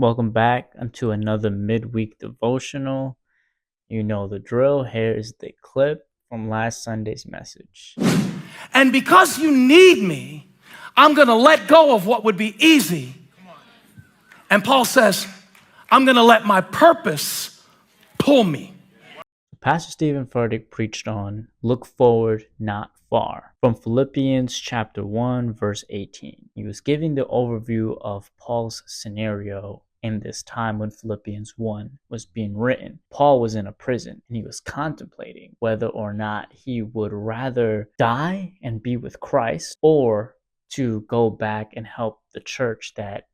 Welcome back to another midweek devotional. You know the drill. Here is the clip from last Sunday's message. And because you need me, I'm going to let go of what would be easy. And Paul says, I'm going to let my purpose pull me. Pastor Stephen Furtick preached on look forward, not far, from Philippians chapter 1, verse 18. He was giving the overview of Paul's scenario in this time when Philippians 1 was being written. Paul was in a prison and he was contemplating whether or not he would rather die and be with Christ or to go back and help the church that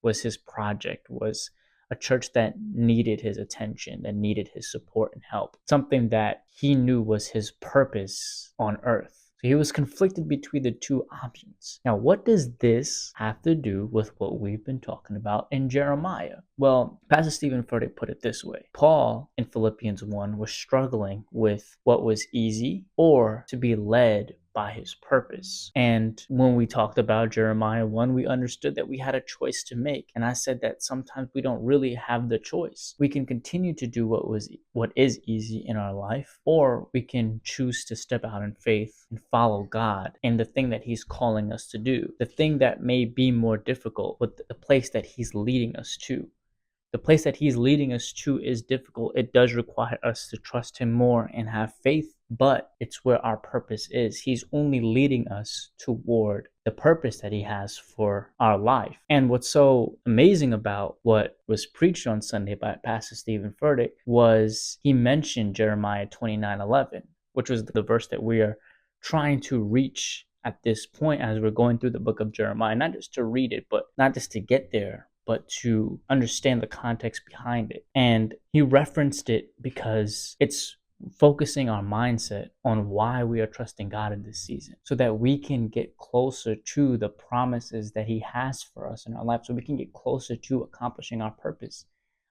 was his project, was a church that needed his attention, that needed his support and help, something that he knew was his purpose on earth. So he was conflicted between the two options. Now, what does this have to do with what we've been talking about in Jeremiah? Well, Pastor Stephen Furtick put it this way. Paul in Philippians 1 was struggling with what was easy or to be led by his purpose. And when we talked about Jeremiah 1, we understood that we had a choice to make. And I said that sometimes we don't really have the choice. We can continue to do what is easy in our life, or we can choose to step out in faith and follow God in the thing that he's calling us to do, the thing that may be more difficult, but the place that he's leading us to. The place that he's leading us to is difficult. It does require us to trust him more and have faith, but it's where our purpose is. He's only leading us toward the purpose that he has for our life. And what's so amazing about what was preached on Sunday by Pastor Stephen Furtick was he mentioned Jeremiah 29:11, which was the verse that we are trying to reach at this point as we're going through the book of Jeremiah, not just to read it, but not just to get there, but to understand the context behind it. And he referenced it because it's focusing our mindset on why we are trusting God in this season, so that we can get closer to the promises that he has for us in our life, so we can get closer to accomplishing our purpose.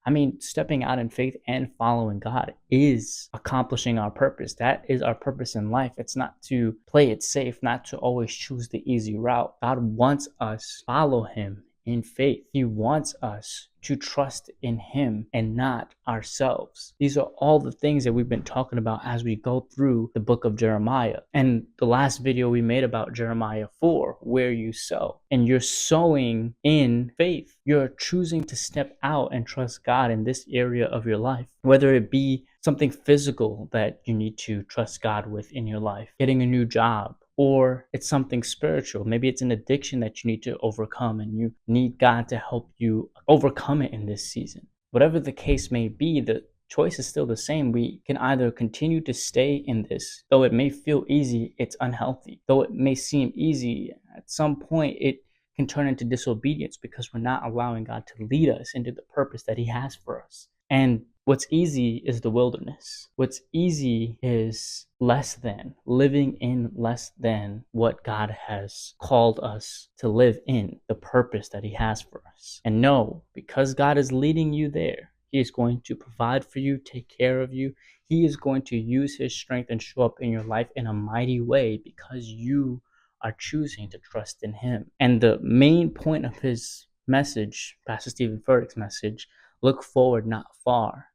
I mean, stepping out in faith and following God is accomplishing our purpose. That is our purpose in life. It's not to play it safe, not to always choose the easy route. God wants us to follow him in faith. He wants us to trust in him and not ourselves. These are all the things that we've been talking about as we go through the book of Jeremiah. And the last video we made about Jeremiah 4, where you sow. And you're sowing in faith. You're choosing to step out and trust God in this area of your life, whether it be something physical that you need to trust God with in your life, getting a new job, or it's something spiritual. Maybe it's an addiction that you need to overcome and you need God to help you overcome it in this season. Whatever the case may be, the choice is still the same. We can either continue to stay in this. Though it may feel easy, it's unhealthy. Though it may seem easy, at some point it can turn into disobedience because we're not allowing God to lead us into the purpose that he has for us. And what's easy is the wilderness. What's easy is living in less than what God has called us to live in, the purpose that he has for us. And know, because God is leading you there, he is going to provide for you, take care of you. He is going to use his strength and show up in your life in a mighty way because you are choosing to trust in him. And the main point of his message, Pastor Stephen Furtick's message, look forward, not far,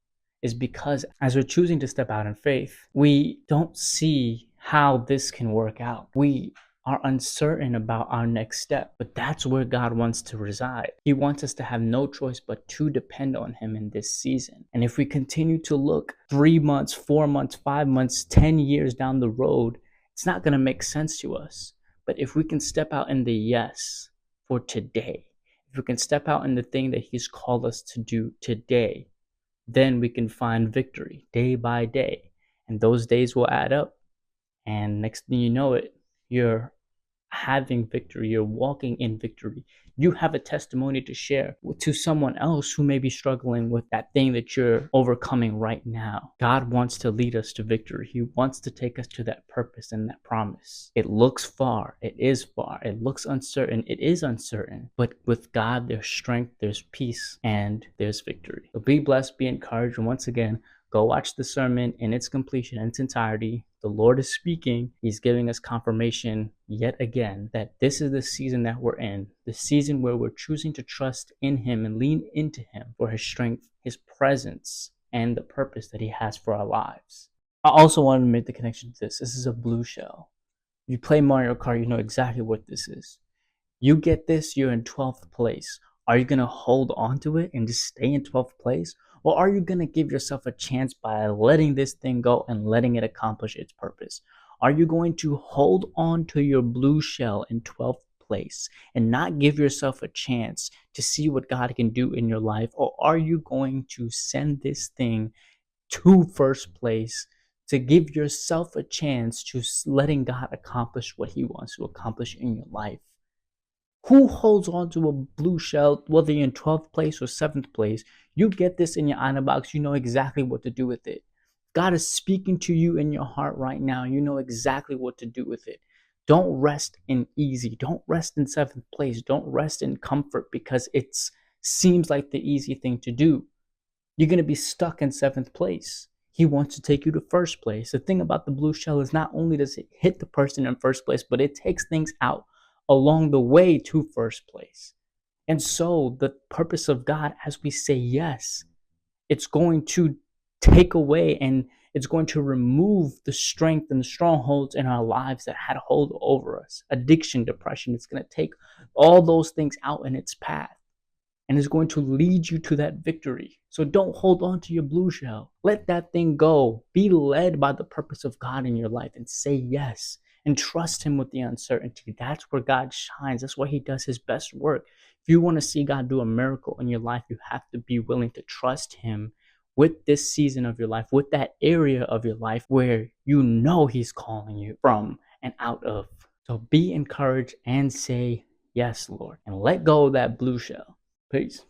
is because as we're choosing to step out in faith, we don't see how this can work out. We are uncertain about our next step, but that's where God wants to reside. He wants us to have no choice but to depend on him in this season. And if we continue to look 3 months, 4 months, 5 months, 10 years down the road, it's not going to make sense to us. But if we can step out in the yes for today, if we can step out in the thing that he's called us to do today, then we can find victory day by day. And those days will add up. And next thing you know it, you're having victory. You're walking in victory. You have a testimony to share to someone else who may be struggling with that thing that you're overcoming right now. God wants to lead us to victory. He wants to take us to that purpose and that promise. It looks far. It is far. It looks uncertain. It is uncertain. But with God, there's strength, there's peace, and there's victory. So be blessed, be encouraged, and once again, Go watch the sermon in its completion, in its entirety. The Lord is speaking. He's giving us confirmation yet again that this is the season that we're in, the season where we're choosing to trust in Him and lean into Him for His strength, His presence, and the purpose that He has for our lives. I also wanted to make the connection to this. This is a blue shell. You play Mario Kart, you know exactly what this is. You get this, you're in 12th place. Are you going to hold on to it and just stay in 12th place? Or are you going to give yourself a chance by letting this thing go and letting it accomplish its purpose? Are you going to hold on to your blue shell in 12th place and not give yourself a chance to see what God can do in your life? Or are you going to send this thing to first place to give yourself a chance to letting God accomplish what He wants to accomplish in your life? Who holds on to a blue shell, whether you're in 12th place or 7th place? You get this in your honor box, you know exactly what to do with it. God is speaking to you in your heart right now. You know exactly what to do with it. Don't rest in easy. Don't rest in 7th place. Don't rest in comfort because it seems like the easy thing to do. You're going to be stuck in 7th place. He wants to take you to first place. The thing about the blue shell is not only does it hit the person in first place, but it takes things out along the way to first place. And so the purpose of God, as we say yes, it's going to take away and it's going to remove the strength and the strongholds in our lives that had a hold over us. Addiction, depression, it's going to take all those things out in its path and is going to lead you to that victory. So don't hold on to your blue shell. Let that thing go. Be led by the purpose of God in your life and say yes and trust Him with the uncertainty. That's where God shines. That's where He does His best work. If you want to see God do a miracle in your life, you have to be willing to trust Him with this season of your life, with that area of your life where you know He's calling you from and out of. So be encouraged and say yes, Lord, and let go of that blue shell. Peace.